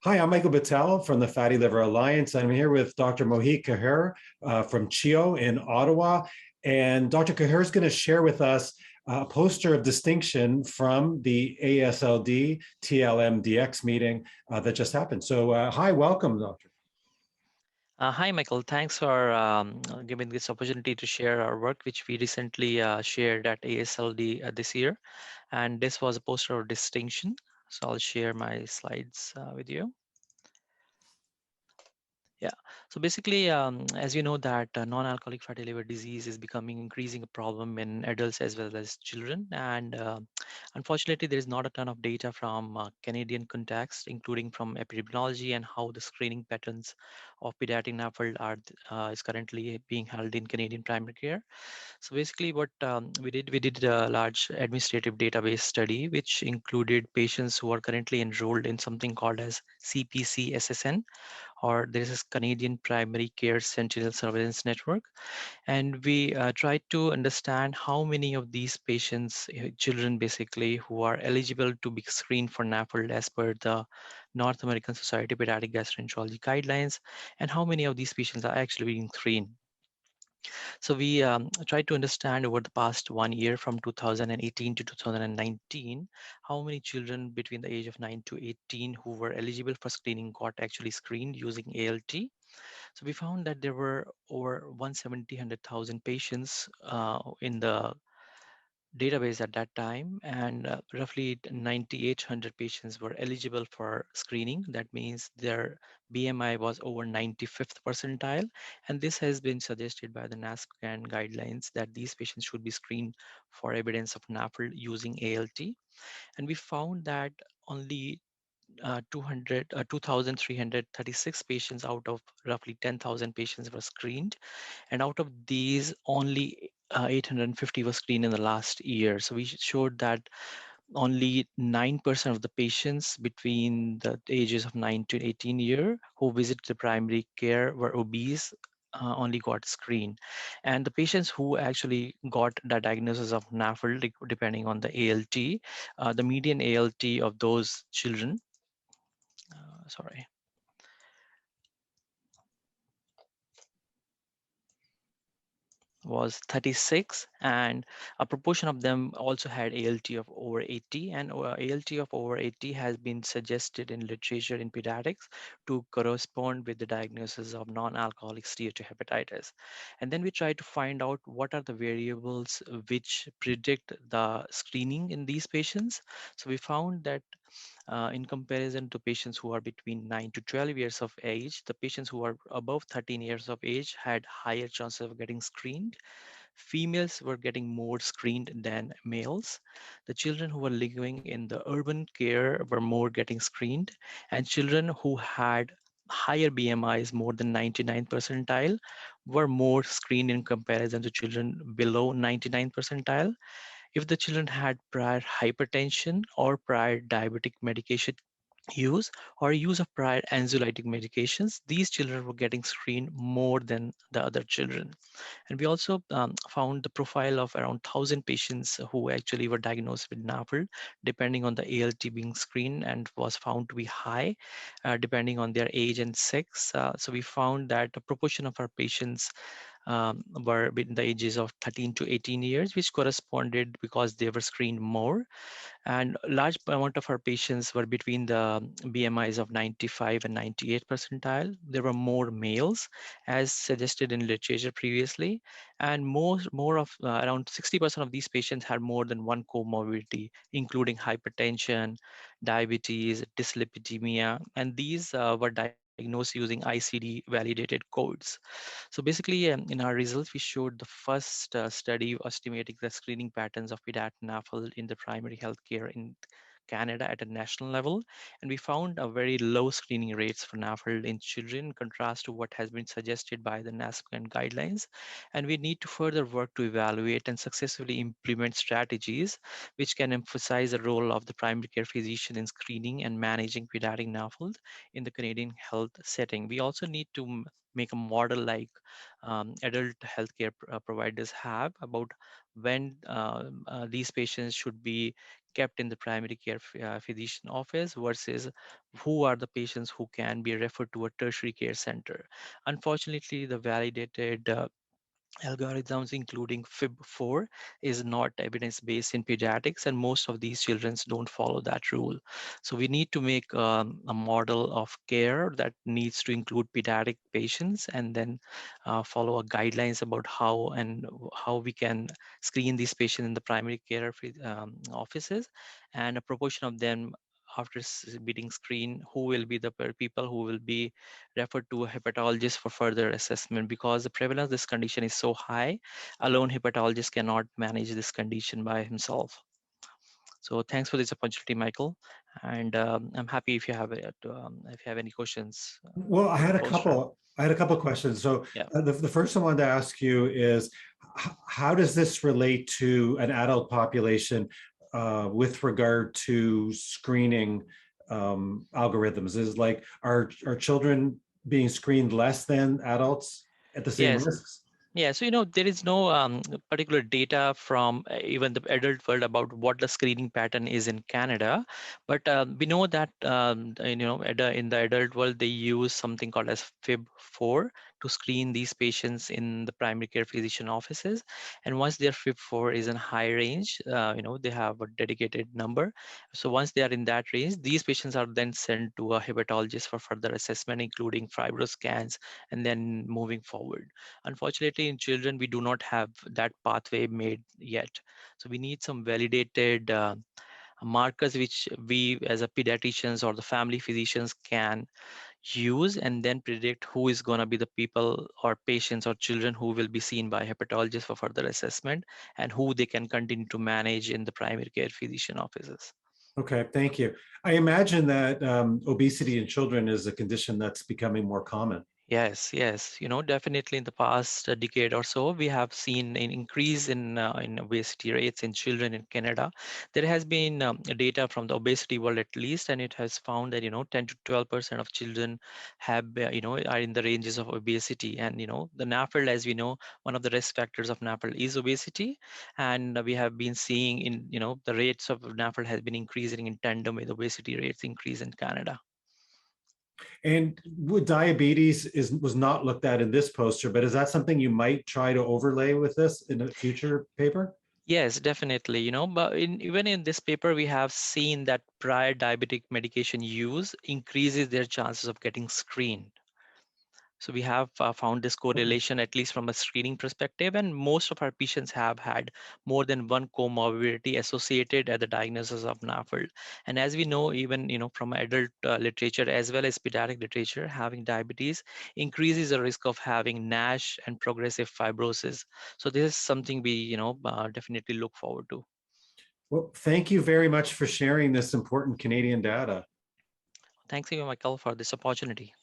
Hi, I'm Michael Battelle from the Fatty Liver Alliance. I'm here with Dr. Mohit Kehar from CHEO in Ottawa. And Dr. Kehar is going to share with us a poster of distinction from the AASLD TMLdX meeting that just happened. So, hi, welcome, Doctor. Hi, Michael. Thanks for giving this opportunity to share our work, which we recently shared at AASLD this year. And this was a poster of distinction. So I'll share my slides with you. Yeah. So basically, as you know that non-alcoholic fatty liver disease is becoming increasing a problem in adults as well as children. And unfortunately, there is not a ton of data from Canadian context, including from epidemiology and how the screening patterns of pediatric NAFLD are is currently being held in Canadian primary care. So basically what we did a large administrative database study, which included patients who are currently enrolled in something called as CPC-SSN, or there is a Canadian Primary Care Sentinel Surveillance Network. And we tried to understand how many of these patients, children basically, who are eligible to be screened for NAFLD as per the North American Society of Pediatric Gastroenterology guidelines, and how many of these patients are actually being screened. So we tried to understand over the past 1 year from 2018 to 2019, how many children between the age of 9 to 18 who were eligible for screening got actually screened using ALT. So we found that there were over 170,000 patients in the database at that time, and roughly 9,800 patients were eligible for screening. That means their BMI was over 95th percentile, and this has been suggested by the NASPGHAN guidelines that these patients should be screened for evidence of NAFLD using ALT. And we found that only 2,336 patients out of roughly 10,000 patients were screened, and out of these only 850 were screened in the last year. So we showed that only 9% of the patients between the ages of 9 to 18 year who visited the primary care were obese, only got screened. And the patients who actually got the diagnosis of NAFLD, depending on the ALT, the median ALT of those children, sorry, was 36, and a proportion of them also had ALT of over 80, and ALT of over 80 has been suggested in literature in pediatrics to correspond with the diagnosis of non-alcoholic steatohepatitis. And then we try to find out what are the variables which predict the screening in these patients. So we found that in comparison to patients who are between 9 to 12 years of age, the patients who are above 13 years of age had higher chances of getting screened. Females were getting more screened than males. The children who were living in the urban care were more getting screened, and children who had higher BMIs more than 99 percentile were more screened in comparison to children below 99 percentile. If the children had prior hypertension or prior diabetic medication use or use of prior anxiolytic medications, these children were getting screened more than the other children. And we also found the profile of around 1,000 patients who actually were diagnosed with NAFLD, depending on the ALT being screened, and was found to be high, depending on their age and sex. So we found that a proportion of our patients were between the ages of 13 to 18 years, which corresponded because they were screened more, and a large amount of our patients were between the BMIs of 95 and 98 percentile. There were more males, as suggested in literature previously, and more of around 60% of these patients had more than one comorbidity, including hypertension, diabetes, dyslipidemia, and these were diagnosed using ICD validated codes. So basically, in our results, we showed the first study estimating the screening patterns of pediatric NAFLD in the primary healthcare in Canada at a national level, and we found a very low screening rates for NAFLD in children in contrast to what has been suggested by the NASPGHAN guidelines. And we need to further work to evaluate and successfully implement strategies which can emphasize the role of the primary care physician in screening and managing pediatric NAFLD in the Canadian health setting. We also need to make a model like adult healthcare providers have about when these patients should be kept in the primary care physician office versus who are the patients who can be referred to a tertiary care center. Unfortunately, the validated algorithms including fib4 is not evidence-based in pediatrics, and most of these children don't follow that rule. So we need to make a model of care that needs to include pediatric patients, and then follow a guidelines about how we can screen these patients in the primary care offices, and a proportion of them after being screened, who will be the people who will be referred to a hepatologist for further assessment, because the prevalence of this condition is so high, alone hepatologist cannot manage this condition by himself. So thanks for this opportunity, Michael. And I'm happy if you have any questions Well, I for had the a poster. couple. I had a couple of questions. So Yeah. the first one I wanted to ask you is, how does this relate to an adult population with regard to screening algorithms? Is like, are children being screened less than adults at the same Yes. risks? Yeah, so there is no particular data from even the adult world about what the screening pattern is in Canada, but we know that in the adult world they use something called as FIB4 to screen these patients in the primary care physician offices, and once their FIB4 is in high range, they have a dedicated number. So once they are in that range, these patients are then sent to a hepatologist for further assessment, including fibroscans, and then moving forward. Unfortunately, in children, we do not have that pathway made yet. So we need some validated markers which we as a pediatricians or the family physicians can use and then predict who is going to be the people or patients or children who will be seen by hepatologists for further assessment, and who they can continue to manage in the primary care physician offices. Okay, thank you. I imagine that obesity in children is a condition that's becoming more common. Yes, yes. Definitely in the past decade or so, we have seen an increase in obesity rates in children in Canada. There has been data from the obesity world at least, and it has found that 10 to 12% of children have are in the ranges of obesity. And the NAFLD, as we know, one of the risk factors of NAFLD is obesity, and we have been seeing in the rates of NAFLD has been increasing in tandem with obesity rates increase in Canada. And diabetes was not looked at in this poster, but is that something you might try to overlay with this in a future paper? Yes, definitely. But even in this paper, we have seen that prior diabetic medication use increases their chances of getting screened. So we have found this Okay. correlation, at least from a screening perspective, and most of our patients have had more than one comorbidity associated at the diagnosis of NAFLD. And as we know, even from adult literature as well as pediatric literature, having diabetes increases the risk of having NASH and progressive fibrosis. So this is something we definitely look forward to. Well, thank you very much for sharing this important Canadian data. Thanks again, Michael, for this opportunity.